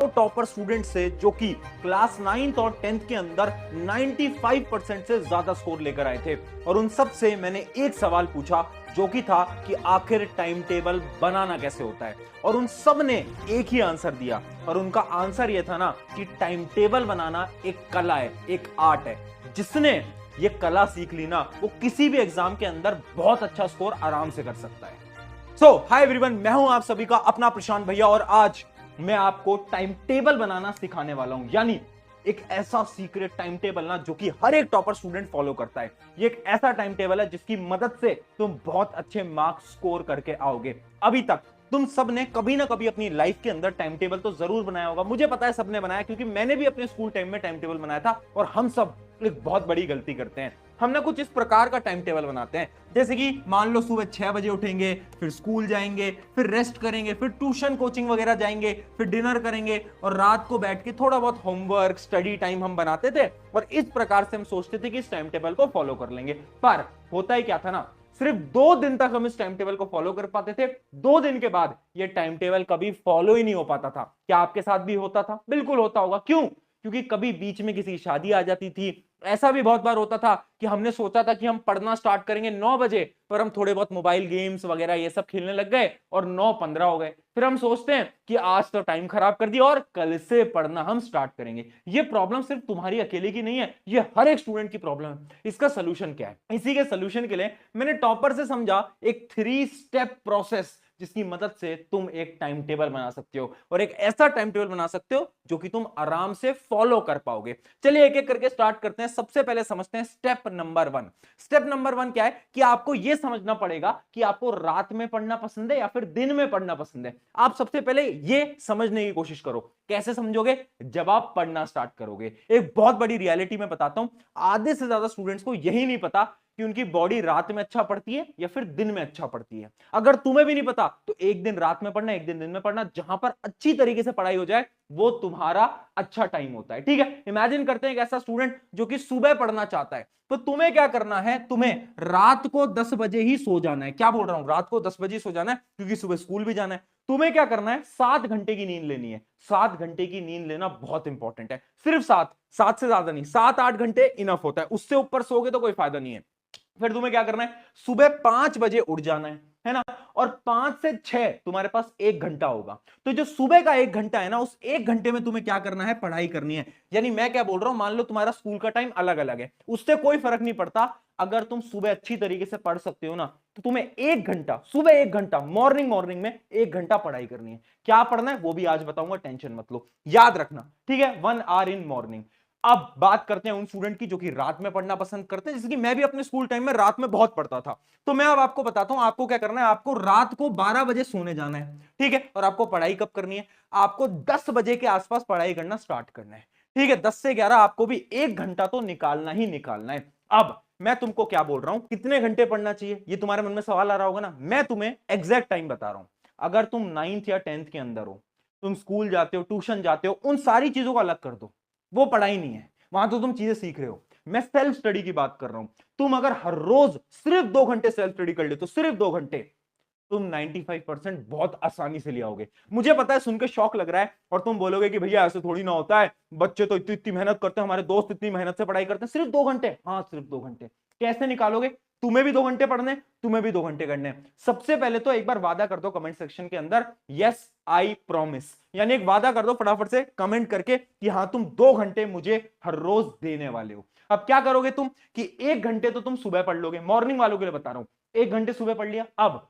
Topper student से जो कि क्लास 9th और 10th के अंदर 95% से ज्यादा स्कोर लेकर आए थे। और उन सब से मैंने एक सवाल पूछा जो कि था कि आखिर टाइम टेबल बनाना कैसे होता है, और उन सब ने एक ही आंसर दिया। और उनका आंसर यह था ना कि टाइम टेबल बनाना एक कला है, एक आर्ट है। जिसने ये कला सीख ली ना, वो किसी भी एग्जाम के अंदर बहुत अच्छा स्कोर आराम से कर सकता है। सो हाय एवरीवन, मैं हूं आप सभी का अपना प्रशांत भैया, और आज मैं आपको टाइम टेबल बनाना सिखाने वाला हूं। यानी एक ऐसा सीक्रेट टाइम टेबल ना जो कि हर एक टॉपर स्टूडेंट फॉलो करता है। ये एक ऐसा टाइम टेबल है जिसकी मदद से तुम बहुत अच्छे मार्क्स स्कोर करके आओगे। अभी तक तुम सब ने कभी ना कभी अपनी लाइफ के अंदर टाइम टेबल तो जरूर बनाया होगा। मुझे पता है सबने बनाया, क्योंकि मैंने भी अपने स्कूल टाइम में टाइम टेबल बनाया था। और हम सब एक बहुत बड़ी गलती करते हैं। हम ना कुछ इस प्रकार का टाइम टेबल बनाते हैं, जैसे कि मान लो सुबह 6 बजे उठेंगे, फिर स्कूल जाएंगे, फिर रेस्ट करेंगे, फिर ट्यूशन कोचिंग वगैरह जाएंगे, फिर डिनर करेंगे, और रात को बैठ के थोड़ा बहुत होमवर्क स्टडी टाइम हम बनाते थे। और इस प्रकार से हम सोचते थे कि इस टाइम टेबल को फॉलो कर लेंगे। पर होता ही क्या था ना, सिर्फ 2 दिन तक हम इस टाइम टेबल को फॉलो कर पाते थे। 2 दिन के बाद ये टाइम टेबल कभी फॉलो ही नहीं हो पाता था। क्या आपके साथ भी होता था? बिल्कुल होता होगा। क्यों? क्योंकि कभी बीच में किसी की शादी आ जाती थी। ऐसा भी बहुत बार होता था कि हमने सोचा था कि हम पढ़ना स्टार्ट करेंगे 9 बजे, पर हम थोड़े बहुत मोबाइल गेम्स वगैरह ये सब खेलने लग गए और 9:15 हो गए। फिर हम सोचते हैं कि आज तो टाइम खराब कर दिया और कल से पढ़ना हम स्टार्ट करेंगे। ये प्रॉब्लम सिर्फ तुम्हारी अकेले की नहीं है, ये हर एक स्टूडेंट की प्रॉब्लम है। इसका सोल्यूशन क्या है? इसी के सोल्यूशन के लिए मैंने टॉपर से समझा एक 3 स्टेप प्रोसेस, जिसकी मदद से तुम एक टाइम टेबल बना सकते हो, और एक ऐसा टाइम टेबल बना सकते हो जो कि तुम आराम से फॉलो कर पाओगे। चलिए एक एक करके स्टार्ट करते हैं। सबसे पहले समझते हैं स्टेप नंबर 1। स्टेप नंबर 1 क्या है कि आपको यह समझना पड़ेगा कि आपको रात में पढ़ना पसंद है या फिर दिन में पढ़ना पसंद है। आप सबसे पहले यह समझने की कोशिश करो। कैसे समझोगे? जब आप पढ़ना स्टार्ट करोगे। एक बहुत बड़ी रियलिटी में बताता हूं, आधे से ज्यादा स्टूडेंट्स को यही नहीं पता कि उनकी बॉडी रात में अच्छा पढ़ती है या फिर दिन में अच्छा पढ़ती है। अगर तुम्हें भी नहीं पता तो एक दिन रात में पढ़ना, एक दिन दिन में पढ़ना, जहां पर अच्छी तरीके से पढ़ाई हो जाए वो तुम्हारा अच्छा टाइम होता है। ठीक है, इमेजिन करते हैं एक ऐसा स्टूडेंट जो कि सुबह पढ़ना चाहता है। तो तुम्हें क्या करना है? तुम्हें रात को 10 बजे ही सो जाना है। क्या बोल रहा हूं? रात को 10 बजे सो जाना है, क्योंकि सुबह स्कूल भी जाना है। तुम्हें क्या करना है? 7 घंटे की नींद लेनी है। 7 घंटे की नींद लेना बहुत इंपॉर्टेंट है। सिर्फ 7 से ज्यादा नहीं, 7-8 घंटे इनफ होता है। उससे ऊपर सोगे तो कोई फायदा नहीं है। फिर तुम्हें क्या करना है? सुबह 5 बजे उठ जाना है ना। और 5 से 6 तुम्हारे पास 1 घंटा होगा। तो जो सुबह का 1 घंटा है ना, उस 1 घंटे में तुम्हें क्या करना है? पढ़ाई करनी है। यानी मैं क्या बोल रहा हूं, मान लो तुम्हारा स्कूल का टाइम अलग अलग है, उससे कोई फर्क नहीं पड़ता। अगर तुम सुबह अच्छी तरीके से पढ़ सकते हो ना, तो तुम्हें 1 घंटा, सुबह 1 घंटा मॉर्निंग में 1 घंटा पढ़ाई करनी है। क्या पढ़ना है वो भी आज बताऊंगा, टेंशन मत लो, याद रखना। ठीक है, 1 आवर इन मॉर्निंग। अब बात करते हैं उन स्टूडेंट की जो कि रात में पढ़ना पसंद करते हैं, जैसे कि मैं भी अपने स्कूल टाइम में रात में बहुत पढ़ता था। तो मैं अब आपको बताता हूं आपको क्या करना है। आपको रात को 12 बजे सोने जाना है। ठीक है, और आपको पढ़ाई कब करनी है? आपको 10 बजे के आसपास पढ़ाई करना स्टार्ट करना है। ठीक है, 10 से 11 आपको भी 1 घंटा तो निकालना ही निकालना है। अब मैं तुमको क्या बोल रहा हूं, कितने घंटे पढ़ना चाहिए, ये तुम्हारे मन में सवाल आ रहा होगा ना। मैं तुम्हें एग्जैक्ट टाइम बता रहा हूं। अगर तुम 9th या 10th के अंदर हो, तुम स्कूल जाते हो, ट्यूशन जाते हो, उन सारी चीजों को अलग कर दो, वो पढ़ाई नहीं है, वहां तो तुम चीजें सीख रहे हो। मैं सेल्फ स्टडी की बात कर रहा हूं। तुम अगर हर रोज सिर्फ 2 घंटे सेल्फ स्टडी कर ले, तो सिर्फ 2 घंटे तुम 95% बहुत आसानी से ले आओगे। मुझे पता है सुन के शौक लग रहा है, और तुम बोलोगे कि भैया ऐसे थोड़ी ना होता है, बच्चे तो इतनी इतनी मेहनत करते हैं, हमारे दोस्त इतनी मेहनत से पढ़ाई करते हैं, सिर्फ 2 घंटे। हाँ, सिर्फ 2 घंटे कैसे निकालोगे? तुम्हें भी 2 घंटे पढ़ने, तुम्हें भी 2 घंटे करने। सबसे पहले तो एक बार वादा कर दो कमेंट सेक्शन के अंदर, यस आई प्रॉमिस, यानी एक वादा कर दो फटाफट से कमेंट करके कि हाँ तुम 2 घंटे मुझे हर रोज देने वाले हो। अब क्या करोगे तुम कि 1 घंटे तो तुम सुबह पढ़ लोगे, मॉर्निंग वालों के लिए बता रहा हूं। 1 घंटे सुबह पढ़ लिया। अब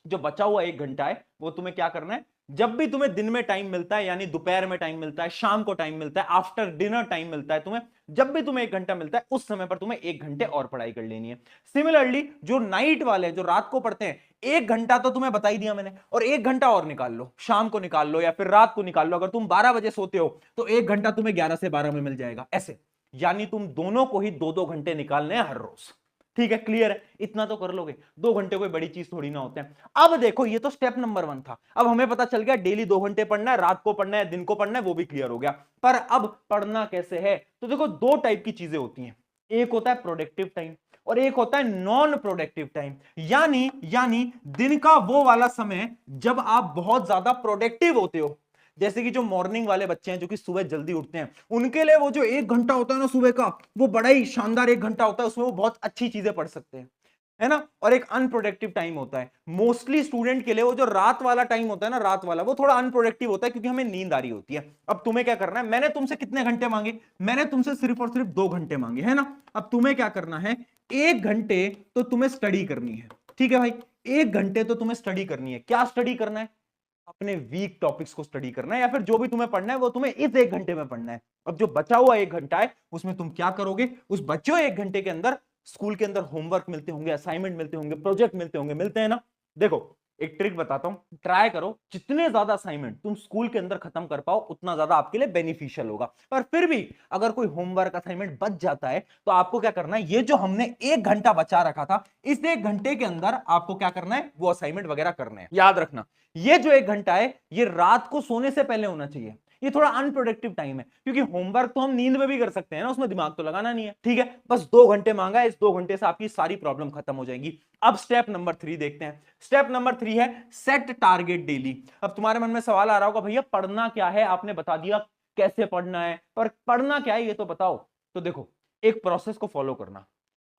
जो बचा हुआ 1 घंटा है, वो तुम्हें क्या करना है? जब भी तुम्हें दिन में टाइम मिलता है, यानी दोपहर में टाइम मिलता है, शाम को टाइम मिलता है, आफ्टर डिनर टाइम मिलता है, तुम्हें जब भी तुम्हें 1 घंटा मिलता है, उस समय पर तुम्हें 1 घंटे और पढ़ाई कर लेनी है। सिमिलरली जो नाइट वाले हैं, जो रात को पढ़ते हैं, 1 घंटा तो तुम्हें बता ही दिया मैंने, और 1 घंटा और निकाल लो, शाम को निकाल लो या फिर रात को निकाल लो। अगर तुम 12 बजे सोते हो तो 1 घंटा तुम्हें 11 से 12 में मिल जाएगा, ऐसे। यानी तुम दोनों को ही 2-2 घंटे निकालने हैं हर रोज। ठीक है, क्लियर है? इतना तो कर लोगे। 2 घंटे कोई बड़ी चीज थोड़ी ना होते हैं। अब देखो, ये तो स्टेप नंबर 1 था। अब हमें पता चल गया डेली 2 घंटे पढ़ना है, रात को पढ़ना है, दिन को पढ़ना है, वो भी क्लियर हो गया। पर अब पढ़ना कैसे है? तो देखो, 2 टाइप की चीजें होती हैं। एक होता है प्रोडक्टिव टाइम और एक होता है नॉन प्रोडक्टिव टाइम। यानी दिन का वो वाला समय जब आप बहुत ज्यादा प्रोडक्टिव होते हो, जैसे कि जो मॉर्निंग वाले बच्चे हैं जो कि सुबह जल्दी उठते हैं, उनके लिए वो जो 1 घंटा होता है ना सुबह का, वो बड़ा ही शानदार 1 घंटा होता है, उसमें वो बहुत अच्छी चीजें पढ़ सकते हैं, है ना। और एक अनप्रोडक्टिव टाइम होता है मोस्टली स्टूडेंट के लिए, वो जो रात वाला टाइम होता है ना, रात वाला, वो थोड़ा अनप्रोडक्टिव होता है क्योंकि हमें नींद आ रही होती है। अब तुम्हें क्या करना है, मैंने तुमसे कितने घंटे मांगे, मैंने तुमसे सिर्फ और सिर्फ 2 घंटे मांगे, है ना। अब तुम्हें क्या करना है, 1 घंटे तो तुम्हें स्टडी करनी है, ठीक है भाई। 1 घंटे तो तुम्हें स्टडी करनी है। क्या स्टडी करना है, अपने वीक टॉपिक्स को स्टडी करना है, या फिर जो भी तुम्हें पढ़ना है वो तुम्हें इस 1 घंटे में पढ़ना है। अब जो बचा हुआ 1 घंटा है उसमें तुम क्या करोगे, उस बचे हुए 1 घंटे के अंदर स्कूल के अंदर होमवर्क मिलते होंगे, असाइनमेंट मिलते होंगे, प्रोजेक्ट मिलते होंगे, मिलते हैं ना। देखो एक ट्रिक बताता हूं, ट्राई करो, जितने ज्यादा असाइनमेंट तुम स्कूल के अंदर खत्म कर पाओ उतना ज्यादा आपके लिए बेनिफिशियल होगा। पर फिर भी अगर कोई होमवर्क असाइनमेंट बच जाता है तो आपको क्या करना है, ये जो हमने 1 घंटा बचा रखा था, इस 1 घंटे के अंदर आपको क्या करना है, वो असाइनमेंट वगैरह करने हैं। याद रखना, ये जो 1 घंटा है ये रात को सोने से पहले होना चाहिए। ये थोड़ा अनप्रोडक्टिव टाइम है क्योंकि होमवर्क तो हम नींद में भी कर सकते हैं ना, उसमें दिमाग तो लगाना नहीं है, ठीक है। बस 2 घंटे मांगा है, इस 2 घंटे से आपकी सारी प्रॉब्लम खत्म हो जाएगी। अब स्टेप नंबर 3 देखते हैं। स्टेप नंबर 3 है सेट टारगेट डेली। अब तुम्हारे मन में सवाल आ रहा होगा, भैया पढ़ना क्या है, आपने बता दिया कैसे पढ़ना है, पर पढ़ना क्या है ये तो बताओ। तो देखो, एक प्रोसेस को फॉलो करना,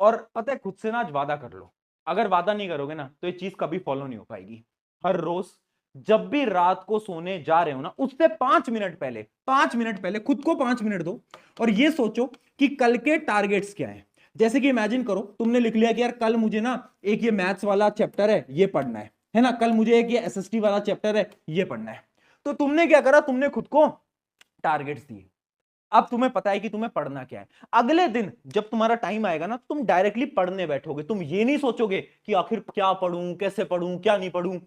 और पता है खुद से ना आज वादा कर लो, अगर वादा नहीं करोगे ना तो ये चीज कभी फॉलो नहीं हो पाएगी। हर रोज जब भी रात को सोने जा रहे हो ना, उससे 5 मिनट पहले, 5 मिनट पहले खुद को 5 मिनट दो और ये सोचो कि कल के टारगेट्स क्या हैं। जैसे कि इमेजिन करो, तुमने लिख लिया कि यार कल मुझे ना एक ये मैथ्स वाला चैप्टर है ये पढ़ना है ना, कल मुझे एक ये एसएसटी वाला चैप्टर है ये पढ़ना है। तो तुमने क्या करा, तुमने खुद को टारगेट्स दिए। अब तुम्हें पता है कि तुम्हें पढ़ना क्या है। अगले दिन जब तुम्हारा टाइम आएगा ना, तुम डायरेक्टली पढ़ने बैठोगे। तुम ये नहीं सोचोगे कि आखिर क्या पढ़ूं, कैसे पढ़ूं, क्या नहीं पढ़ूं।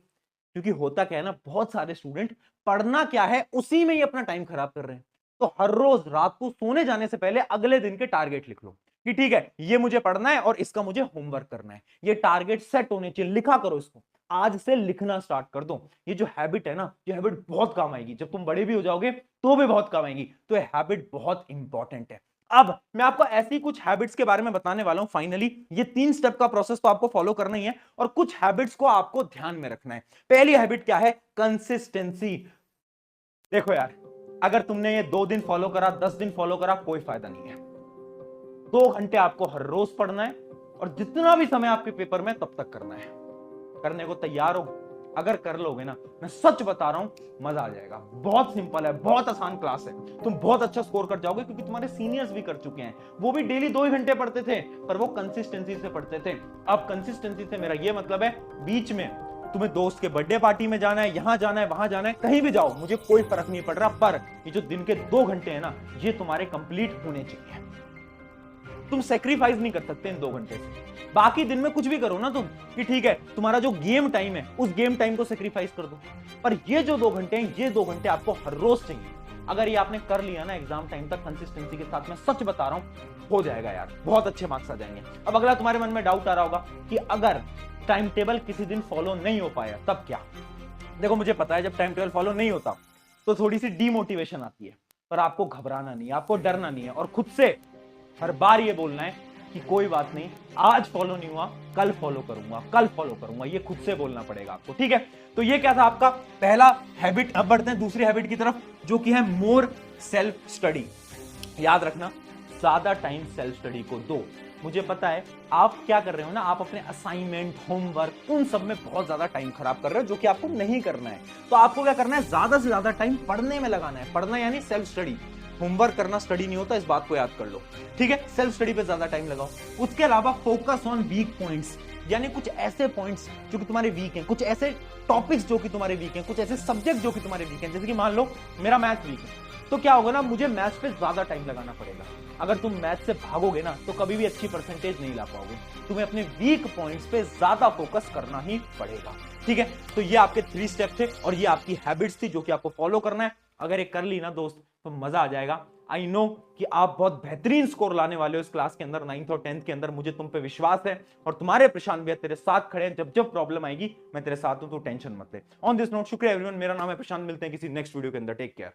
क्योंकि होता क्या है ना, बहुत सारे स्टूडेंट पढ़ना क्या है उसी में ही अपना टाइम खराब कर रहे हैं। तो हर रोज रात को सोने जाने से पहले अगले दिन के टारगेट लिख लो कि ठीक है ये मुझे पढ़ना है और इसका मुझे होमवर्क करना है। ये टारगेट सेट होने चाहिए, लिखा करो इसको। आज से लिखना स्टार्ट कर दो। ये जो हैबिट है ना, ये हैबिट बहुत काम आएगी, जब तुम बड़े भी हो जाओगे तो भी बहुत काम आएगी। तो ये हैबिट बहुत इंपॉर्टेंट है। अब मैं आपको ऐसी कुछ हैबिट्स के बारे में बताने वाला हूं। फाइनली ये 3 स्टेप का प्रोसेस तो आपको फॉलो करना ही है, और कुछ हैबिट्स को आपको ध्यान में रखना है। पहली हैबिट क्या है, कंसिस्टेंसी। देखो यार, अगर तुमने ये 2 दिन फॉलो करा, 10 दिन फॉलो करा, कोई फायदा नहीं है। 2 घंटे आपको हर रोज पढ़ना है, और जितना भी समय आपके पेपर में तब तक करना है। करने को तैयार हो? अगर कर लोगे ना, मैं सच बता रहा हूं मजा आ जाएगा। बहुत सिंपल है, बहुत आसान क्लास है, तुम बहुत अच्छा स्कोर कर जाओगे क्योंकि तुम्हारे सीनियर्स भी कर चुके हैं। वो भी डेली 2 ही घंटे पढ़ते थे, पर वो कंसिस्टेंसी से पढ़ते थे। अब कंसिस्टेंसी से मेरा ये मतलब है, बीच में तुम्हें दोस्त के बर्थडे पार्टी में जाना है, यहां जाना है, वहां जाना है, कहीं भी जाओ, मुझे कोई फर्क नहीं पड़ रहा, पर ये जो दिन के 2 घंटे हैं ना, ये तुम्हारे कंप्लीट होने चाहिए। तुम सेक्रीफाइस नहीं कर सकते इन 2 घंटे से। बाकी दिन में कुछ भी करो ना तुम, कि ठीक है तुम्हारा जो गेम टाइम है उस गेम टाइम को सेक्रीफाइस कर दो, पर ये जो 2 घंटे हैं, ये 2 घंटे आपको हर रोज चाहिए। अगर ये आपने कर लिया ना एग्जाम टाइम तक कंसिस्टेंसी के साथ, मैं सच बता रहा हूं हो जाएगा यार, बहुत अच्छे मार्क्स आ जाएंगे। अब अगला तुम्हारे मन में डाउट आ रहा होगा कि अगर टाइम टेबल किसी दिन फॉलो नहीं हो पाया तब क्या। देखो मुझे पता है जब टाइम टेबल फॉलो नहीं होता तो थोड़ी सी डीमोटिवेशन आती है, पर आपको घबराना नहीं है, आपको डरना नहीं है, और खुद से हर बार ये बोलना है कि कोई बात नहीं, आज फॉलो नहीं हुआ, कल फॉलो करूंगा, कल फॉलो करूंगा। ये खुद से बोलना पड़ेगा आपको, ठीक है। तो ये क्या था आपका पहला हैबिट। अब बढ़ते हैं दूसरी हैबिट की तरफ, जो कि है मोर सेल्फ स्टडी। याद रखना, ज्यादा टाइम सेल्फ स्टडी को दो। मुझे पता है आप क्या कर रहे हो ना, आप अपने असाइनमेंट, होमवर्क, उन सब में बहुत ज्यादा टाइम खराब कर रहे हो, जो कि आपको नहीं करना है। तो आपको क्या करना है, ज्यादा से ज्यादा टाइम पढ़ने में लगाना है। पढ़ना यानी सेल्फ स्टडी। होमवर्क करना स्टडी नहीं होता, इस बात को याद कर लो, ठीक है। सेल्फ स्टडी पे ज्यादा टाइम लगाओ। उसके अलावा फोकस ऑन वीक पॉइंट्स, यानी कुछ ऐसे पॉइंट्स जो कि तुम्हारे वीक हैं, कुछ ऐसे टॉपिक्स जो कि तुम्हारे वीक हैं, कुछ ऐसे सब्जेक्ट जो कि तुम्हारे वीक हैं। जैसे कि मान लो मेरा मैथ वीक है, तो क्या होगा ना, मुझे मैथ्स पे ज्यादा टाइम लगाना पड़ेगा। अगर तुम मैथ्स से भागोगे ना तो कभी भी अच्छी परसेंटेज नहीं ला पाओगे। तुम्हें अपने वीक पॉइंट्स पे ज्यादा फोकस करना ही पड़ेगा, ठीक है। तो ये आपके 3 स्टेप थे और ये आपकी हैबिट्स थी जो कि आपको फॉलो करना है। अगर ये कर ली ना दोस्त तो मजा आ जाएगा। आई नो कि आप बहुत बेहतरीन स्कोर लाने वाले हो इस क्लास के अंदर, 9th और 10th के अंदर। मुझे तुम पे विश्वास है, और तुम्हारे प्रशांत भैया तेरे साथ खड़े हैं। जब जब प्रॉब्लम आएगी मैं तेरे साथ हूं, तो टेंशन मत ले। ऑन दिस नोट, शुक्रिया एवरीवन। मेरा नाम है प्रशांत, मिलते हैं किसी नेक्स्ट वीडियो के अंदर। Take care.